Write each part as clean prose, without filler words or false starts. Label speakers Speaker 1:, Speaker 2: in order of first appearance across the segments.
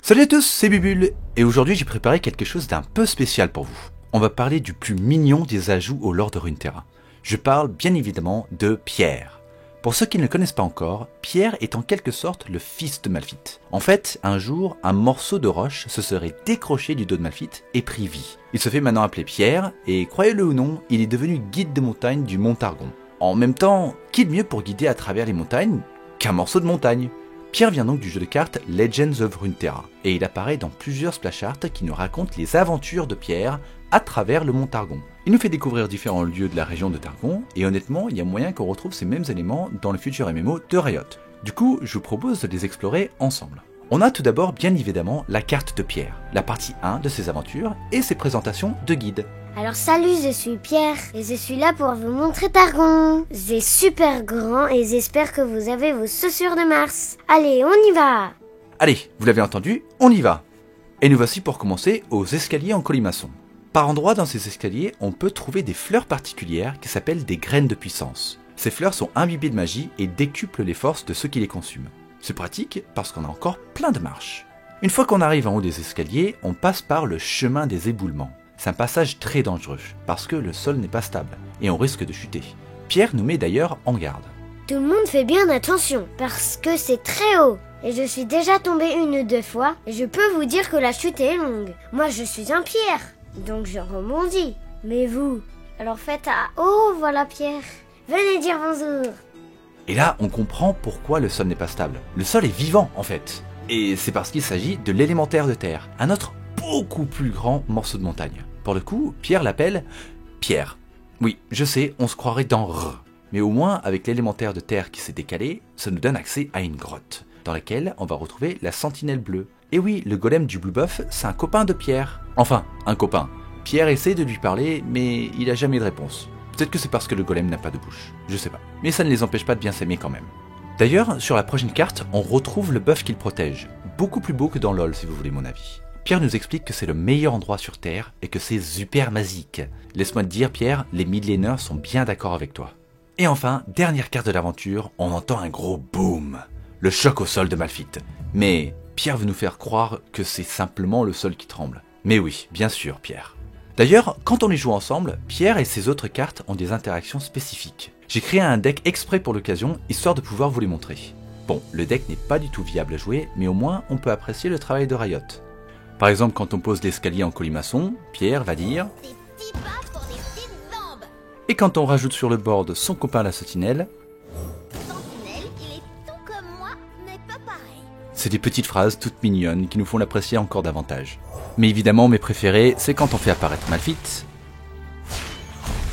Speaker 1: Salut à tous, c'est Bubule, et aujourd'hui j'ai préparé quelque chose d'un peu spécial pour vous. On va parler du plus mignon des ajouts au lore de Runeterra. Je parle bien évidemment de Pierre. Pour ceux qui ne le connaissent pas encore, Pierre est en quelque sorte le fils de Malphite. En fait, un jour, un morceau de roche se serait décroché du dos de Malphite et pris vie. Il se fait maintenant appeler Pierre, et croyez-le ou non, il est devenu guide de montagne du Mont Targon. En même temps, qui de mieux pour guider à travers les montagnes qu'un morceau de montagne ? Pierre vient donc du jeu de cartes Legends of Runeterra, et il apparaît dans plusieurs splash art qui nous racontent les aventures de Pierre à travers le mont Targon. Il nous fait découvrir différents lieux de la région de Targon, et honnêtement, il y a moyen qu'on retrouve ces mêmes éléments dans le futur MMO de Riot. Du coup, je vous propose de les explorer ensemble. On a tout d'abord bien évidemment la carte de Pierre, la partie 1 de ses aventures et ses présentations de guide.
Speaker 2: Alors salut, je suis Pierre et je suis là pour vous montrer Targon. C'est super grand et j'espère que vous avez vos chaussures de Mars. Allez, on y va.
Speaker 1: Allez, vous l'avez entendu, on y va. Et nous voici pour commencer aux escaliers en colimaçon. Par endroits dans ces escaliers, on peut trouver des fleurs particulières qui s'appellent des graines de puissance. Ces fleurs sont imbibées de magie et décuplent les forces de ceux qui les consument. C'est pratique parce qu'on a encore plein de marches. Une fois qu'on arrive en haut des escaliers, on passe par le chemin des éboulements. C'est un passage très dangereux, parce que le sol n'est pas stable, et on risque de chuter. Pierre nous met d'ailleurs en garde.
Speaker 2: Tout le monde fait bien attention, parce que c'est très haut. Et je suis déjà tombée 1 ou 2 fois, et je peux vous dire que la chute est longue. Moi je suis un Pierre, donc je rebondis. Mais vous, alors faites à... Oh voilà Pierre, venez dire bonjour.
Speaker 1: Et là, on comprend pourquoi le sol n'est pas stable. Le sol est vivant en fait. Et c'est parce qu'il s'agit de l'élémentaire de terre, un autre beaucoup plus grand morceau de montagne. Pour le coup, Pierre l'appelle Pierre. Oui, je sais, on se croirait dans R. Mais au moins, avec l'élémentaire de terre qui s'est décalé, ça nous donne accès à une grotte, dans laquelle on va retrouver la sentinelle bleue. Et oui, le golem du Blue Buff, c'est un copain de Pierre. Enfin, un copain. Pierre essaie de lui parler, mais il a jamais de réponse. Peut-être que c'est parce que le golem n'a pas de bouche, je sais pas. Mais ça ne les empêche pas de bien s'aimer quand même. D'ailleurs, sur la prochaine carte, on retrouve le buff qu'il protège. Beaucoup plus beau que dans LoL si vous voulez mon avis. Pierre nous explique que c'est le meilleur endroit sur Terre et que c'est super magique. Laisse-moi te dire Pierre, les millénaires sont bien d'accord avec toi. Et enfin, dernière carte de l'aventure, on entend un gros boom. Le choc au sol de Malphite. Mais Pierre veut nous faire croire que c'est simplement le sol qui tremble. Mais oui, bien sûr Pierre. D'ailleurs, quand on les joue ensemble, Pierre et ses autres cartes ont des interactions spécifiques. J'ai créé un deck exprès pour l'occasion, histoire de pouvoir vous les montrer. Bon, le deck n'est pas du tout viable à jouer, mais au moins on peut apprécier le travail de Riot. Par exemple, quand on pose l'escalier en colimaçon, Pierre va dire «
Speaker 3: Des petits pas pour des petites jambes !»
Speaker 1: Et quand on rajoute sur le board son copain la sentinelle,
Speaker 3: Sentinelle, il est tout comme moi, mais pas pareil.
Speaker 1: c'est des petites phrases toutes mignonnes qui nous font l'apprécier encore davantage. Mais évidemment, mes préférés, c'est quand on fait apparaître Malphite.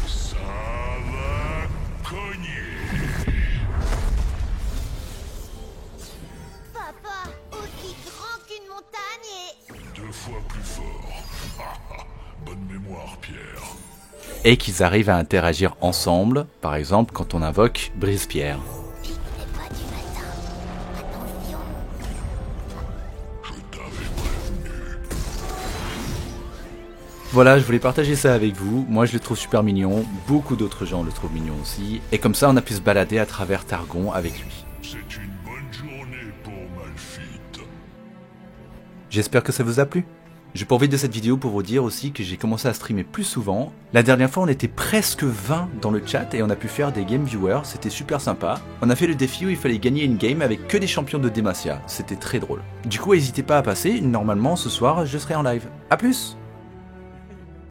Speaker 4: Ça va cogner.
Speaker 3: Papa, aussi grand qu'une montagne et...
Speaker 4: 2 fois plus fort. Bonne mémoire, Pierre.
Speaker 1: Et qu'ils arrivent à interagir ensemble, par exemple quand on invoque Brise-Pierre.
Speaker 3: Pique n'est pas du matin. Attention.
Speaker 4: Je t'avais prévenu.
Speaker 1: Voilà, je voulais partager ça avec vous. Moi, je le trouve super mignon. Beaucoup d'autres gens le trouvent mignon aussi. Et comme ça, on a pu se balader à travers Targon avec lui.
Speaker 4: C'est une bonne journée pour Malphite.
Speaker 1: J'espère que ça vous a plu. Je profite de cette vidéo pour vous dire aussi que j'ai commencé à streamer plus souvent. La dernière fois, on était presque 20 dans le chat et on a pu faire des game viewers. C'était super sympa. On a fait le défi où il fallait gagner une game avec que des champions de Demacia. C'était très drôle. Du coup, n'hésitez pas à passer. Normalement, ce soir, je serai en live. A plus!